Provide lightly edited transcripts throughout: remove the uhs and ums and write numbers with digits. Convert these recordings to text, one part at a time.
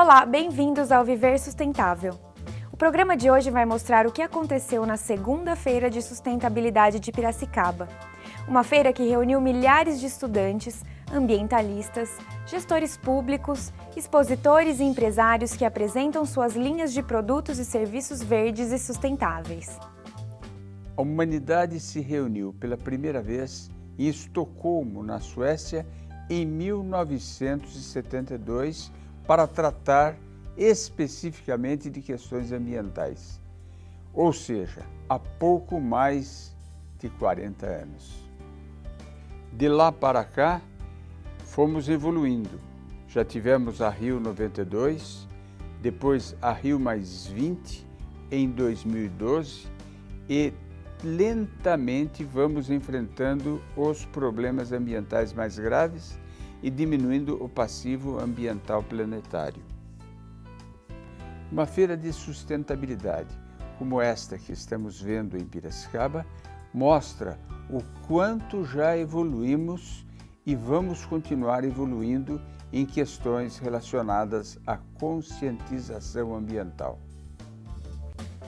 Olá, bem-vindos ao Viver Sustentável. O programa de hoje vai mostrar o que aconteceu na segunda Feira de Sustentabilidade de Piracicaba. Uma feira que reuniu milhares de estudantes, ambientalistas, gestores públicos, expositores e empresários que apresentam suas linhas de produtos e serviços verdes e sustentáveis. A humanidade se reuniu pela primeira vez em Estocolmo, na Suécia, em 1972, para tratar especificamente de questões ambientais, ou seja, há pouco mais de 40 anos. De lá para cá, fomos evoluindo. Já tivemos a Rio 92, depois a Rio +20 em 2012 e lentamente vamos enfrentando os problemas ambientais mais graves e diminuindo o passivo ambiental planetário. Uma feira de sustentabilidade, como esta que estamos vendo em Piracicaba, mostra o quanto já evoluímos e vamos continuar evoluindo em questões relacionadas à conscientização ambiental.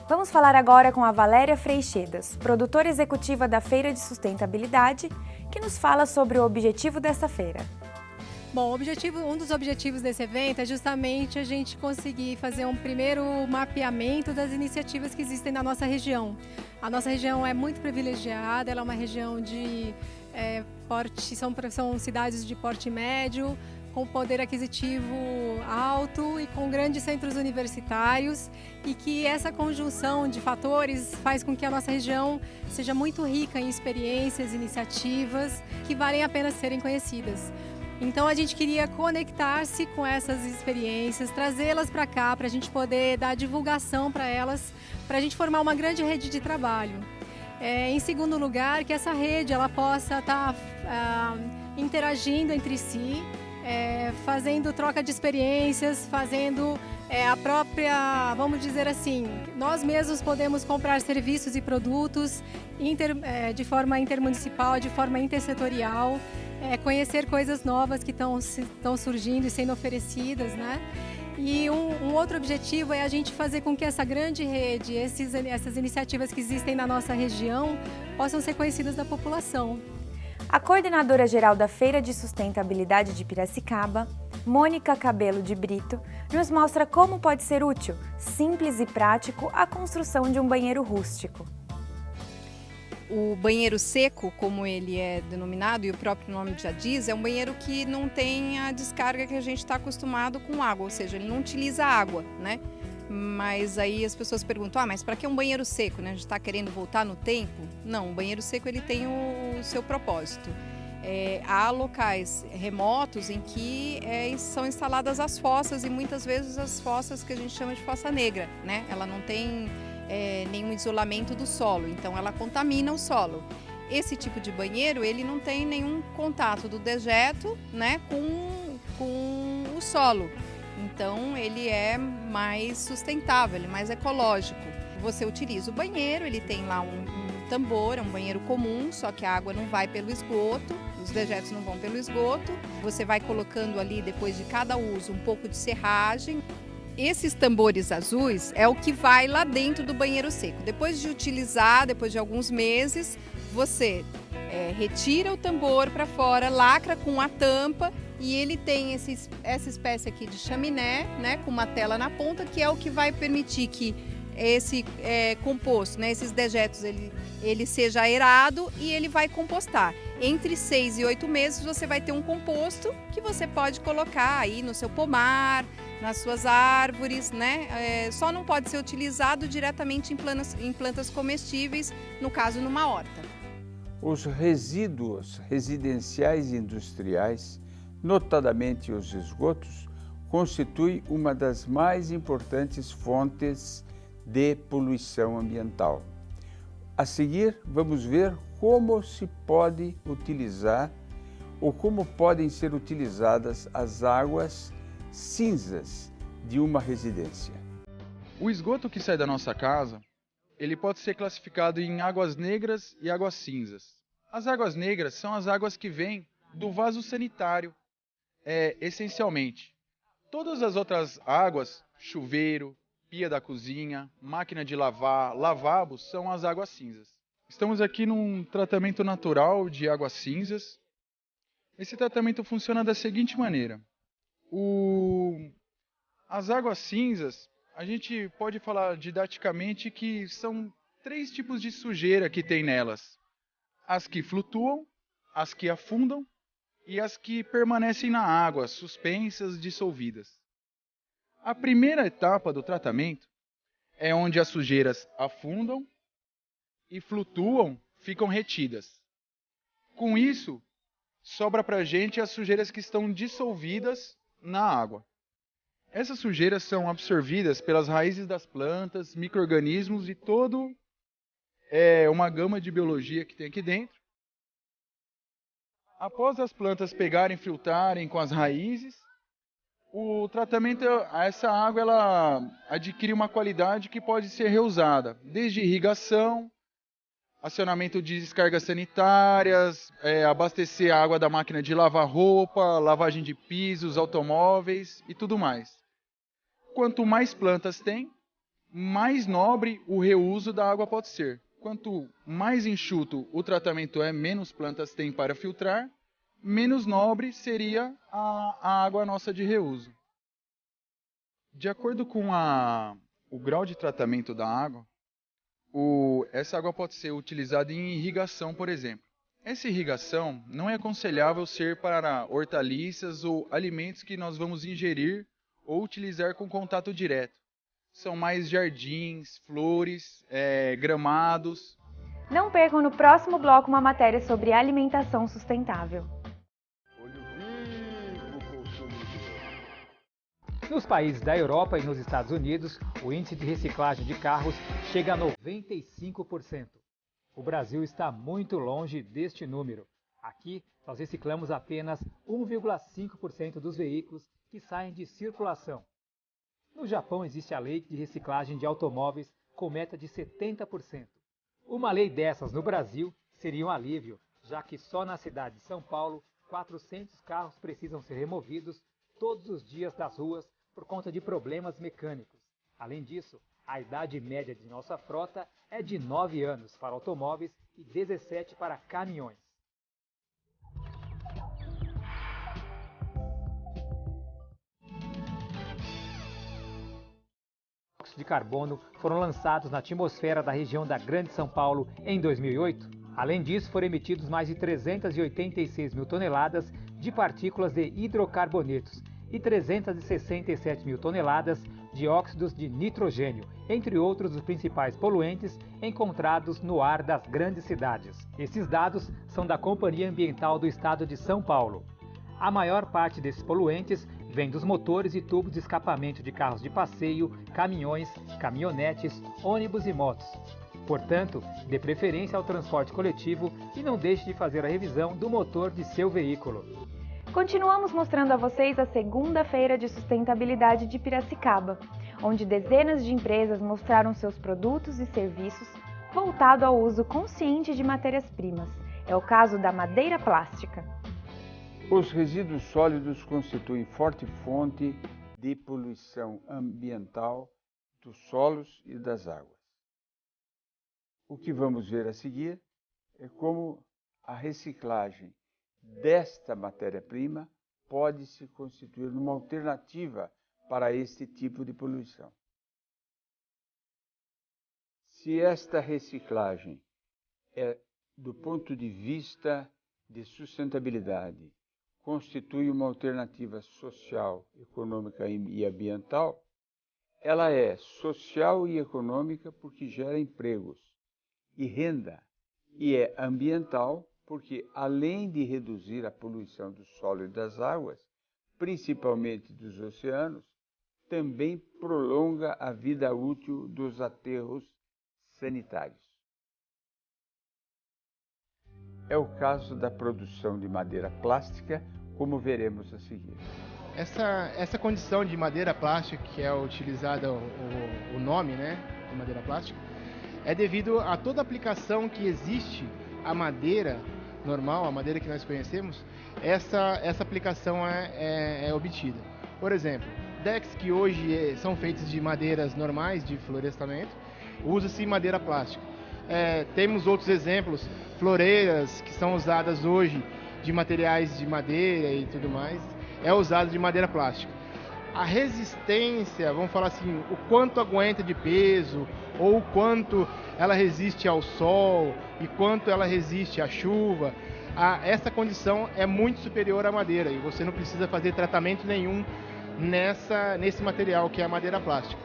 Vamos falar agora com a Valéria Freixedas, produtora executiva da Feira de Sustentabilidade, que nos fala sobre o objetivo dessa feira. Bom, um dos objetivos desse evento é justamente a gente conseguir fazer um primeiro mapeamento das iniciativas que existem na nossa região. A nossa região é muito privilegiada, ela é uma região de porte, são cidades de porte médio, com poder aquisitivo alto e com grandes centros universitários, e que essa conjunção de fatores faz com que a nossa região seja muito rica em experiências, iniciativas que valem a pena serem conhecidas. Então a gente queria conectar-se com essas experiências, trazê-las para cá, para a gente poder dar divulgação para elas, para a gente formar uma grande rede de trabalho. Em segundo lugar, que essa rede ela possa estar interagindo entre si, fazendo troca de experiências, fazendo a própria, vamos dizer assim, nós mesmos podemos comprar serviços e produtos de forma intermunicipal, de forma intersetorial, conhecer coisas novas que estão surgindo e sendo oferecidas, né? E um outro objetivo é a gente fazer com que essa grande rede, essas iniciativas que existem na nossa região, possam ser conhecidas da população. A coordenadora geral da Feira de Sustentabilidade de Piracicaba, Mônica Cabelo de Brito, nos mostra como pode ser útil, simples e prático, a construção de um banheiro rústico. O banheiro seco, como ele é denominado, e o próprio nome já diz, é um banheiro que não tem a descarga que a gente está acostumado com água, ou seja, ele não utiliza água, né? Mas aí as pessoas perguntam, mas para que um banheiro seco, né? A gente está querendo voltar no tempo? Não, o banheiro seco ele tem o seu propósito. Há locais remotos em que são instaladas as fossas, e muitas vezes as fossas que a gente chama de fossa negra, né? Ela não tem nenhum isolamento do solo, então ela contamina o solo. Esse tipo de banheiro, ele não tem nenhum contato do dejeto, né, com o solo. Então ele é mais sustentável, ele é mais ecológico. Você utiliza o banheiro, ele tem lá um tambor, é um banheiro comum, só que a água não vai pelo esgoto, os dejetos não vão pelo esgoto. Você vai colocando ali, depois de cada uso, um pouco de serragem. Esses tambores azuis é o que vai lá dentro do banheiro seco. Depois de utilizar, depois de alguns meses, você retira o tambor para fora, lacra com a tampa, e ele tem essa espécie aqui de chaminé, né, com uma tela na ponta, que é o que vai permitir que esse composto, né, esses dejetos, ele seja aerado e ele vai compostar. Entre 6 e 8 meses você vai ter um composto que você pode colocar aí no seu pomar, nas suas árvores, né? Só não pode ser utilizado diretamente em plantas comestíveis, no caso numa horta. Os resíduos residenciais e industriais, notadamente os esgotos, constituem uma das mais importantes fontes de poluição ambiental. A seguir, vamos ver como se pode utilizar ou como podem ser utilizadas as águas cinzas de uma residência. O esgoto que sai da nossa casa, ele pode ser classificado em águas negras e águas cinzas. As águas negras são as águas que vêm do vaso sanitário, essencialmente. Todas as outras águas, chuveiro, pia da cozinha, máquina de lavar, lavabo, são as águas cinzas. Estamos aqui num tratamento natural de águas cinzas. Esse tratamento funciona da seguinte maneira. As águas cinzas, a gente pode falar didaticamente que são 3 tipos de sujeira que tem nelas. As que flutuam, as que afundam e as que permanecem na água, suspensas, dissolvidas. A primeira etapa do tratamento é onde as sujeiras afundam e flutuam, ficam retidas. Com isso, sobra para a gente as sujeiras que estão dissolvidas na água. Essas sujeiras são absorvidas pelas raízes das plantas, micro-organismos e todo uma gama de biologia que tem aqui dentro. Após as plantas pegarem, filtrarem com as raízes, o tratamento, essa água ela adquire uma qualidade que pode ser reusada, desde irrigação, acionamento de descargas sanitárias, abastecer a água da máquina de lavar roupa, lavagem de pisos, automóveis e tudo mais. Quanto mais plantas tem, mais nobre o reuso da água pode ser. Quanto mais enxuto o tratamento é, menos plantas tem para filtrar, menos nobre seria a água nossa de reuso. De acordo com o grau de tratamento da água, essa água pode ser utilizada em irrigação, por exemplo. Essa irrigação não é aconselhável ser para hortaliças ou alimentos que nós vamos ingerir ou utilizar com contato direto. São mais jardins, flores, gramados. Não percam no próximo bloco uma matéria sobre alimentação sustentável. Nos países da Europa e nos Estados Unidos, o índice de reciclagem de carros chega a 95%. O Brasil está muito longe deste número. Aqui, nós reciclamos apenas 1,5% dos veículos que saem de circulação. No Japão existe a lei de reciclagem de automóveis com meta de 70%. Uma lei dessas no Brasil seria um alívio, já que só na cidade de São Paulo, 400 carros precisam ser removidos todos os dias das ruas por conta de problemas mecânicos. Além disso, a idade média de nossa frota é de 9 anos para automóveis e 17 para caminhões. De carbono foram lançados na atmosfera da região da Grande São Paulo em 2008. Além disso, foram emitidos mais de 386 mil toneladas de partículas de hidrocarbonetos e 367 mil toneladas de óxidos de nitrogênio, entre outros dos principais poluentes encontrados no ar das grandes cidades. Esses dados são da Companhia Ambiental do Estado de São Paulo. A maior parte desses poluentes vem dos motores e tubos de escapamento de carros de passeio, caminhões, caminhonetes, ônibus e motos. Portanto, dê preferência ao transporte coletivo e não deixe de fazer a revisão do motor de seu veículo. Continuamos mostrando a vocês a segunda Feira de Sustentabilidade de Piracicaba, onde dezenas de empresas mostraram seus produtos e serviços voltados ao uso consciente de matérias-primas. É o caso da madeira plástica. Os resíduos sólidos constituem forte fonte de poluição ambiental dos solos e das águas. O que vamos ver a seguir é como a reciclagem desta matéria-prima pode se constituir numa alternativa para este tipo de poluição. Se esta reciclagem do ponto de vista de sustentabilidade, constitui uma alternativa social, econômica e ambiental, ela é social e econômica porque gera empregos e renda, e é ambiental porque, além de reduzir a poluição do solo e das águas, principalmente dos oceanos, também prolonga a vida útil dos aterros sanitários. É o caso da produção de madeira plástica, como veremos a seguir. Essa condição de madeira plástica, que é utilizada o nome, né, de madeira plástica, é devido a toda a aplicação que existe à madeira normal, a madeira que nós conhecemos, essa aplicação é obtida. Por exemplo, decks que hoje são feitos de madeiras normais, de florestamento, usa-se madeira plástica. Temos outros exemplos, floreiras que são usadas hoje de materiais de madeira e tudo mais, é usado de madeira plástica. A resistência, vamos falar assim, o quanto aguenta de peso, ou o quanto ela resiste ao sol, e quanto ela resiste à chuva, essa condição é muito superior à madeira, e você não precisa fazer tratamento nenhum nesse material que é a madeira plástica.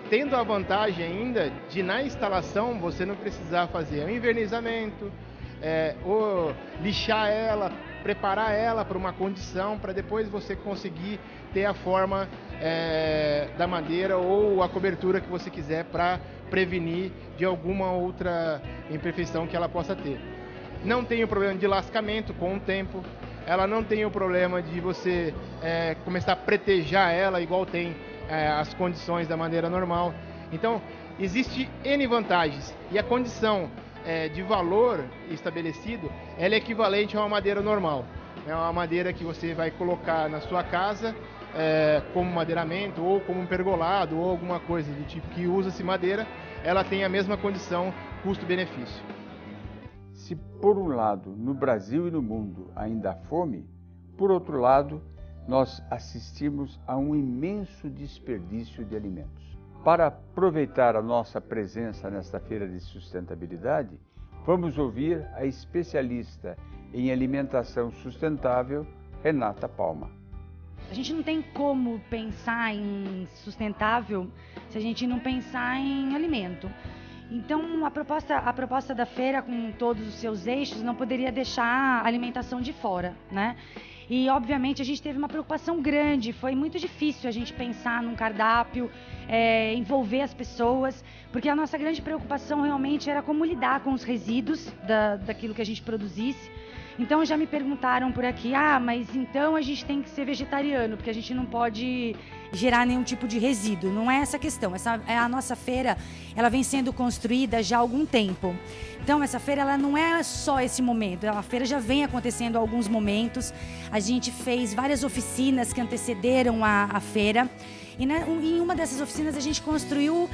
Tendo a vantagem ainda de, na instalação, você não precisar fazer um invernizamento, ou lixar ela, preparar ela para uma condição, para depois você conseguir ter a forma da madeira ou a cobertura que você quiser para prevenir de alguma outra imperfeição que ela possa ter. Não tem o problema de lascamento com o tempo, ela não tem o problema de você começar a pretejar ela igual tem as condições da madeira normal. Então, existe N vantagens, e a condição de valor estabelecido, ela é equivalente a uma madeira normal. É uma madeira que você vai colocar na sua casa como madeiramento, ou como um pergolado, ou alguma coisa do tipo que usa-se madeira, ela tem a mesma condição custo-benefício. Se por um lado, no Brasil e no mundo ainda há fome, por outro lado, nós assistimos a um imenso desperdício de alimentos. Para aproveitar a nossa presença nesta feira de sustentabilidade, vamos ouvir a especialista em alimentação sustentável, Renata Palma. A gente não tem como pensar em sustentável se a gente não pensar em alimento. Então, a proposta da feira, com todos os seus eixos, não poderia deixar a alimentação de fora, né? E, obviamente, a gente teve uma preocupação grande, foi muito difícil a gente pensar num cardápio, envolver as pessoas, porque a nossa grande preocupação realmente era como lidar com os resíduos daquilo que a gente produzisse. Então, já me perguntaram por aqui, mas então a gente tem que ser vegetariano, porque a gente não pode gerar nenhum tipo de resíduo. Não é essa a questão. A nossa feira, ela vem sendo construída já há algum tempo. Então, essa feira, ela não é só esse momento. A feira já vem acontecendo há alguns momentos. A gente fez várias oficinas que antecederam a feira. E em uma dessas oficinas a gente construiu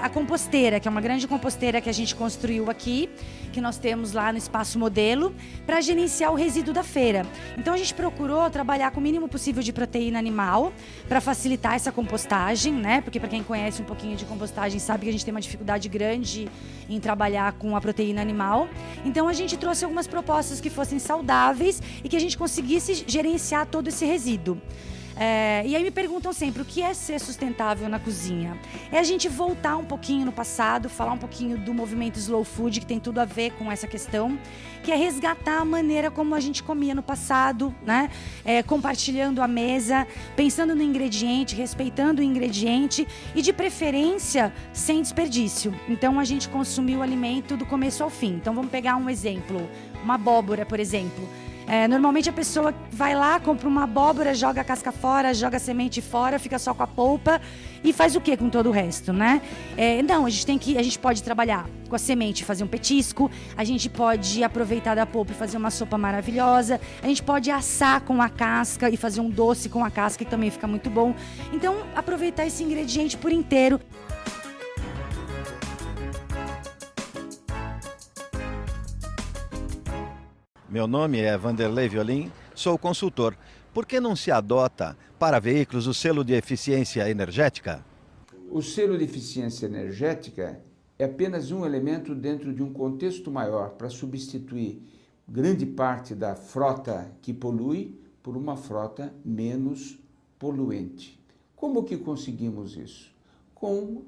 a composteira, que é uma grande composteira que a gente construiu aqui, que nós temos lá no Espaço Modelo, para gerenciar o resíduo da feira. Então a gente procurou trabalhar com o mínimo possível de proteína animal para facilitar essa compostagem, né? Porque para quem conhece um pouquinho de compostagem sabe que a gente tem uma dificuldade grande em trabalhar com a proteína animal. Então a gente trouxe algumas propostas que fossem saudáveis e que a gente conseguisse gerenciar todo esse resíduo. E aí me perguntam sempre, o que é ser sustentável na cozinha? É a gente voltar um pouquinho no passado, falar um pouquinho do movimento Slow Food, que tem tudo a ver com essa questão, que é resgatar a maneira como a gente comia no passado, né? Compartilhando a mesa, pensando no ingrediente, respeitando o ingrediente e, de preferência, sem desperdício. Então, a gente consumiu o alimento do começo ao fim. Então, vamos pegar um exemplo, uma abóbora, por exemplo. Normalmente a pessoa vai lá, compra uma abóbora, joga a casca fora, joga a semente fora, fica só com a polpa e faz o que com todo o resto, né? Não, a gente pode trabalhar com a semente, fazer um petisco, a gente pode aproveitar da polpa e fazer uma sopa maravilhosa, a gente pode assar com a casca e fazer um doce com a casca que também fica muito bom. Então, aproveitar esse ingrediente por inteiro. Meu nome é Vanderlei Violim, sou consultor. Por que não se adota para veículos o selo de eficiência energética? O selo de eficiência energética é apenas um elemento dentro de um contexto maior para substituir grande parte da frota que polui por uma frota menos poluente. Como que conseguimos isso? Com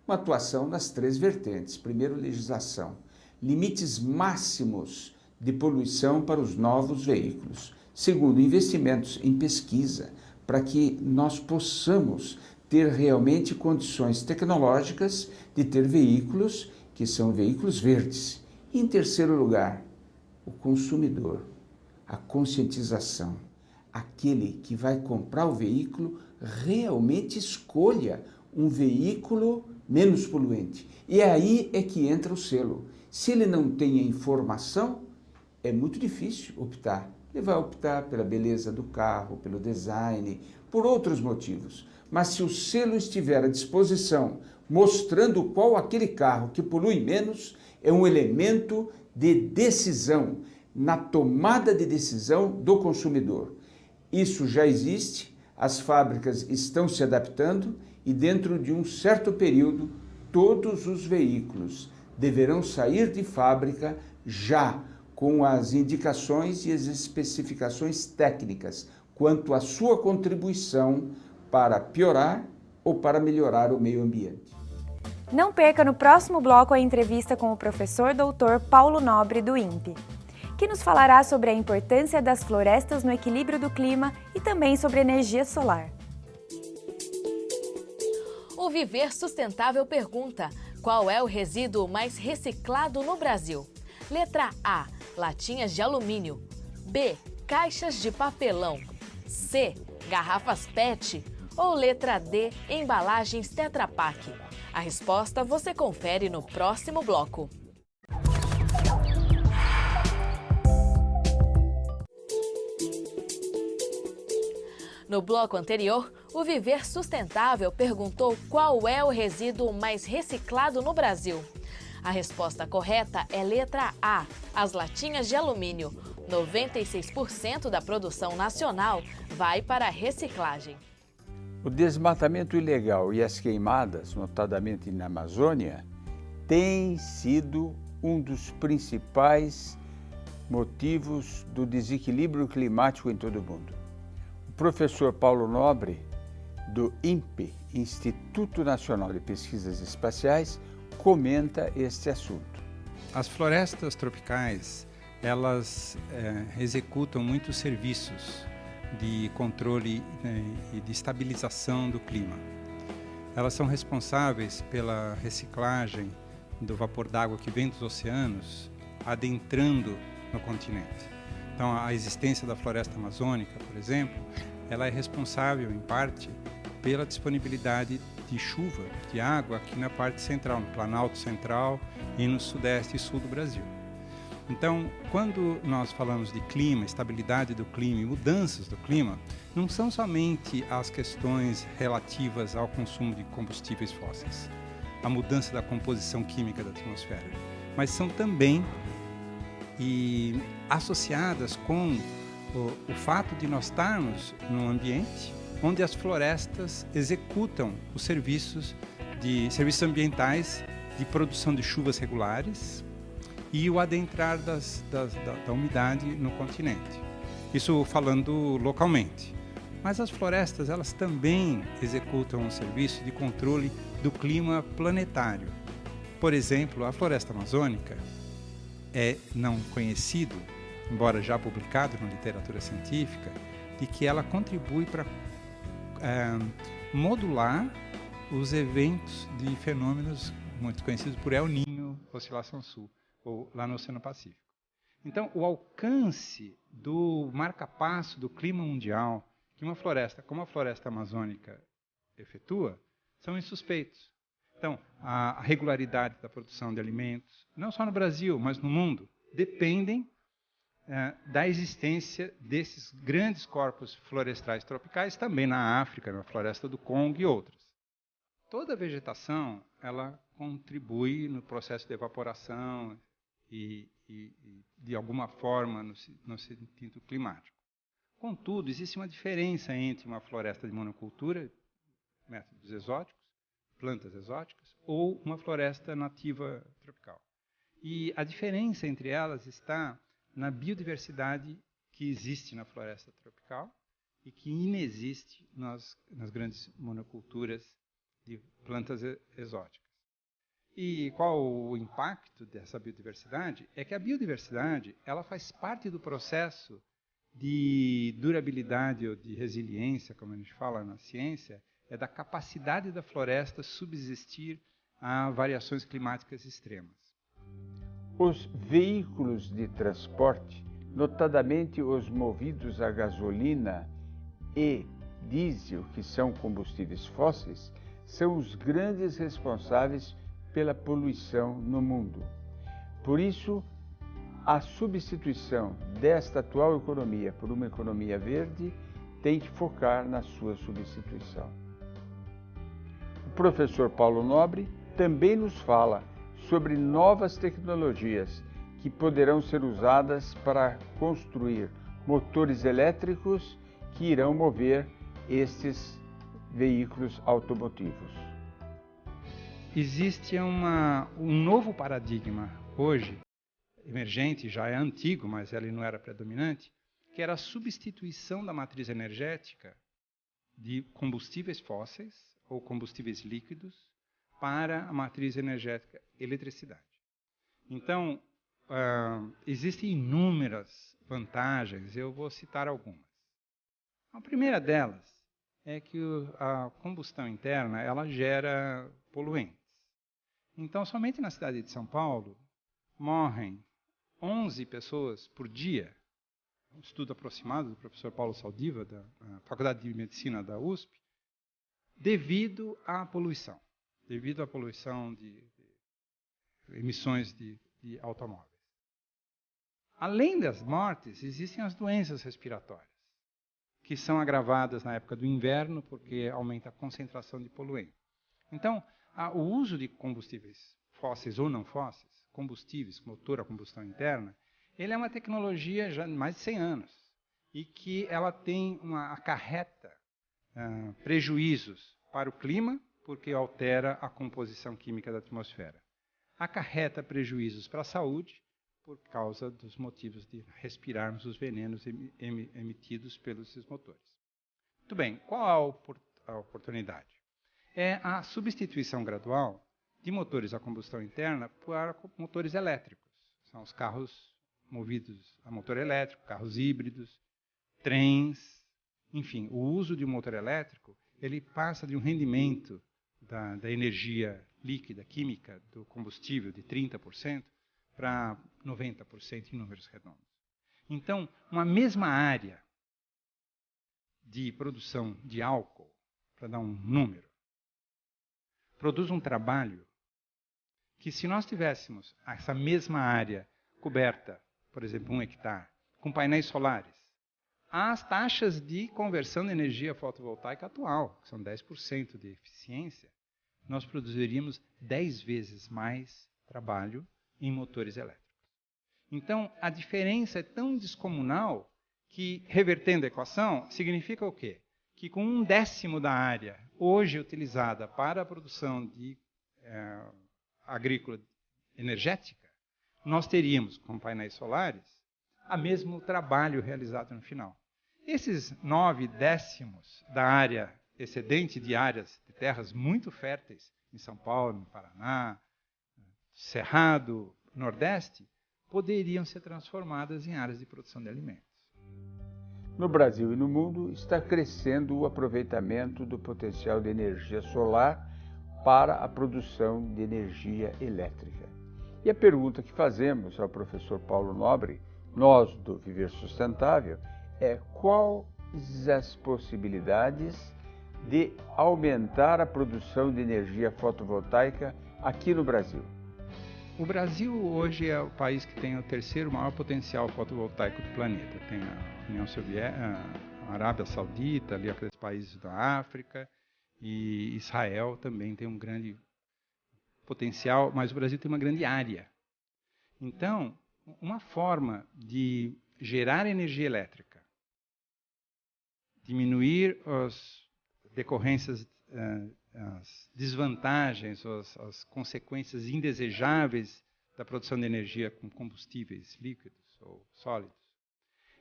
uma atuação nas três vertentes. Primeiro, legislação. Limites máximos de poluição para os novos veículos. Segundo, investimentos em pesquisa, para que nós possamos ter realmente condições tecnológicas de ter veículos que são veículos verdes. E, em terceiro lugar, o consumidor, a conscientização. Aquele que vai comprar o veículo realmente escolha um veículo menos poluente. E aí é que entra o selo. Se ele não tem a informação, é muito difícil optar. Ele vai optar pela beleza do carro, pelo design, por outros motivos. Mas se o selo estiver à disposição, mostrando qual aquele carro que polui menos, é um elemento de decisão, na tomada de decisão do consumidor. Isso já existe, as fábricas estão se adaptando e dentro de um certo período, todos os veículos deverão sair de fábrica já com as indicações e as especificações técnicas quanto à sua contribuição para piorar ou para melhorar o meio ambiente. Não perca no próximo bloco a entrevista com o professor Dr. Paulo Nobre do INPE, que nos falará sobre a importância das florestas no equilíbrio do clima e também sobre energia solar. O Viver Sustentável pergunta: qual é o resíduo mais reciclado no Brasil? Letra A, latinhas de alumínio. B, caixas de papelão. C, garrafas PET. Ou letra D, embalagens Tetra Pak? A resposta você confere no próximo bloco. No bloco anterior, o Viver Sustentável perguntou qual é o resíduo mais reciclado no Brasil. A resposta correta é letra A, as latinhas de alumínio. 96% da produção nacional vai para a reciclagem. O desmatamento ilegal e as queimadas, notadamente na Amazônia, têm sido um dos principais motivos do desequilíbrio climático em todo o mundo. O professor Paulo Nobre, do INPE, Instituto Nacional de Pesquisas Espaciais, comenta este assunto. As florestas tropicais, elas executam muitos serviços de controle e de estabilização do clima. Elas são responsáveis pela reciclagem do vapor d'água que vem dos oceanos, adentrando no continente. Então, a existência da floresta amazônica, por exemplo, ela é responsável, em parte, pela disponibilidade de chuva, de água, aqui na parte central, no Planalto Central e no Sudeste e Sul do Brasil. Então, quando nós falamos de clima, estabilidade do clima e mudanças do clima, não são somente as questões relativas ao consumo de combustíveis fósseis, a mudança da composição química da atmosfera, mas são também associadas com o fato de nós estarmos num ambiente onde as florestas executam os serviços ambientais de produção de chuvas regulares e o adentrar da umidade no continente. Isso falando localmente. Mas as florestas, elas também executam um serviço de controle do clima planetário. Por exemplo, a floresta amazônica é não conhecido, embora já publicado na literatura científica, de que ela contribui para modular os eventos de fenômenos muito conhecidos por El Niño, oscilação sul, ou lá no Oceano Pacífico. Então, o alcance do marca-passo do clima mundial que uma floresta como a floresta amazônica efetua são insuspeitos. Então, a regularidade da produção de alimentos, não só no Brasil, mas no mundo, dependem da existência desses grandes corpos florestais tropicais, também na África, na floresta do Congo e outras. Toda a vegetação, ela contribui no processo de evaporação e de alguma forma, no sentido climático. Contudo, existe uma diferença entre uma floresta de monocultura, métodos exóticos, plantas exóticas, ou uma floresta nativa tropical. E a diferença entre elas está na biodiversidade que existe na floresta tropical e que inexiste nas grandes monoculturas de plantas exóticas. E qual o impacto dessa biodiversidade? É que a biodiversidade ela faz parte do processo de durabilidade ou de resiliência, como a gente fala na ciência, é da capacidade da floresta subsistir a variações climáticas extremas. Os veículos de transporte, notadamente os movidos a gasolina e diesel, que são combustíveis fósseis, são os grandes responsáveis pela poluição no mundo. Por isso, a substituição desta atual economia por uma economia verde tem que focar na sua substituição. O professor Paulo Nobre também nos fala sobre novas tecnologias que poderão ser usadas para construir motores elétricos que irão mover estes veículos automotivos. Existe um novo paradigma hoje, emergente, já é antigo, mas ele não era predominante, que era a substituição da matriz energética de combustíveis fósseis ou combustíveis líquidos para a matriz energética eletricidade. Então, existem inúmeras vantagens, eu vou citar algumas. A primeira delas é que a combustão interna ela gera poluentes. Então, somente na cidade de São Paulo, morrem 11 pessoas por dia, um estudo aproximado do professor Paulo Saldiva, da Faculdade de Medicina da USP, devido à poluição de emissões de automóveis. Além das mortes, existem as doenças respiratórias, que são agravadas na época do inverno, porque aumenta a concentração de poluentes. Então, o uso de combustíveis fósseis ou não fósseis, combustíveis, motor a combustão interna, ele é uma tecnologia já de mais de 100 anos e que ela acarreta prejuízos para o clima, porque altera a composição química da atmosfera. Acarreta prejuízos para a saúde, por causa dos motivos de respirarmos os venenos emitidos pelos motores. Muito bem, qual a oportunidade? É a substituição gradual de motores a combustão interna por motores elétricos. São os carros movidos a motor elétrico, carros híbridos, trens, enfim, o uso de um motor elétrico, ele passa de um rendimento da energia líquida, química, do combustível de 30% para 90% em números redondos. Então, uma mesma área de produção de álcool, para dar um número, produz um trabalho que, se nós tivéssemos essa mesma área coberta, por exemplo, 1 hectare, com painéis solares, as taxas de conversão de energia fotovoltaica atual, que são 10% de eficiência, nós produziríamos 10 vezes mais trabalho em motores elétricos. Então, a diferença é tão descomunal que, revertendo a equação, significa o quê? Que com 1/10 da área hoje utilizada para a produção de agrícola energética, nós teríamos, com painéis solares, o mesmo trabalho realizado no final. Esses 9/10 da área excedente de áreas de terras muito férteis, em São Paulo, no Paraná, Cerrado, Nordeste, poderiam ser transformadas em áreas de produção de alimentos. No Brasil e no mundo está crescendo o aproveitamento do potencial de energia solar para a produção de energia elétrica. E a pergunta que fazemos ao professor Paulo Nobre, nós do Viver Sustentável, é quais as possibilidades de aumentar a produção de energia fotovoltaica aqui no Brasil? O Brasil hoje é o país que tem o terceiro maior potencial fotovoltaico do planeta. Tem a União Soviética, a Arábia Saudita, ali aqueles países da África, e Israel também tem um grande potencial, mas o Brasil tem uma grande área. Então, uma forma de gerar energia elétrica, diminuir as decorrências, as desvantagens, as consequências indesejáveis da produção de energia com combustíveis líquidos ou sólidos,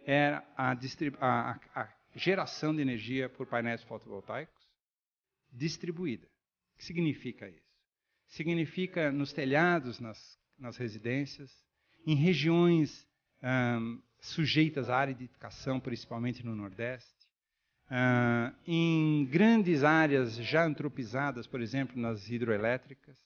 é a geração de energia por painéis fotovoltaicos distribuída. O que significa isso? Significa nos telhados, nas residências, em regiões sujeitas à aridificação, principalmente no Nordeste, em grandes áreas já antropizadas, por exemplo, nas hidroelétricas.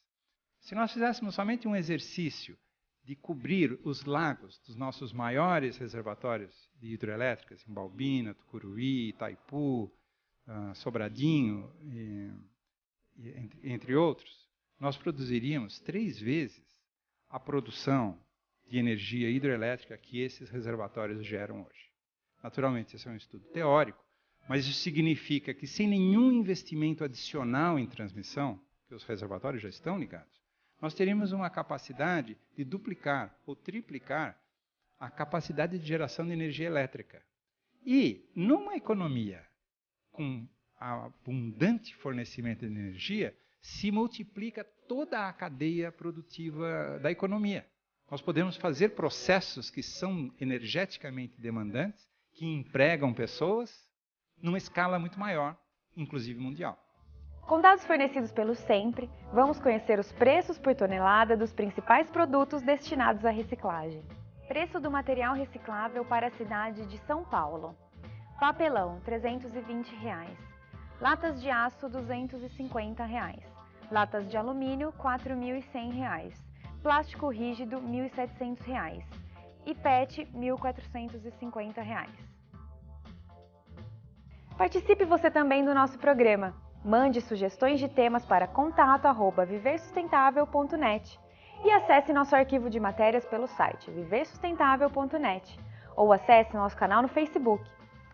Se nós fizéssemos somente um exercício de cobrir os lagos dos nossos maiores reservatórios de hidroelétricas, em Balbina, Tucuruí, Itaipu, Sobradinho, entre outros, nós produziríamos 3 vezes a produção de energia hidroelétrica que esses reservatórios geram hoje. Naturalmente, esse é um estudo teórico, Mas isso significa que sem nenhum investimento adicional em transmissão, que os reservatórios já estão ligados, nós teríamos uma capacidade de duplicar ou triplicar a capacidade de geração de energia elétrica. E, numa economia com abundante fornecimento de energia, se multiplica toda a cadeia produtiva da economia. Nós podemos fazer processos que são energeticamente demandantes, que empregam pessoas, numa escala muito maior, inclusive mundial. Com dados fornecidos pelo Sempre, vamos conhecer os preços por tonelada dos principais produtos destinados à reciclagem. Preço do material reciclável para a cidade de São Paulo. Papelão, R$ 320. Latas de aço, R$ 250. Latas de alumínio, R$ 4.100. Plástico rígido, R$ 1.700. E PET, R$ 1.450. Participe você também do nosso programa. Mande sugestões de temas para contato@viversustentável.net e acesse nosso arquivo de matérias pelo site viversustentável.net ou acesse nosso canal no Facebook.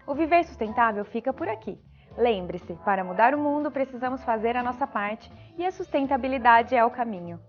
O Viver Sustentável fica por aqui. Lembre-se, para mudar o mundo precisamos fazer a nossa parte e a sustentabilidade é o caminho.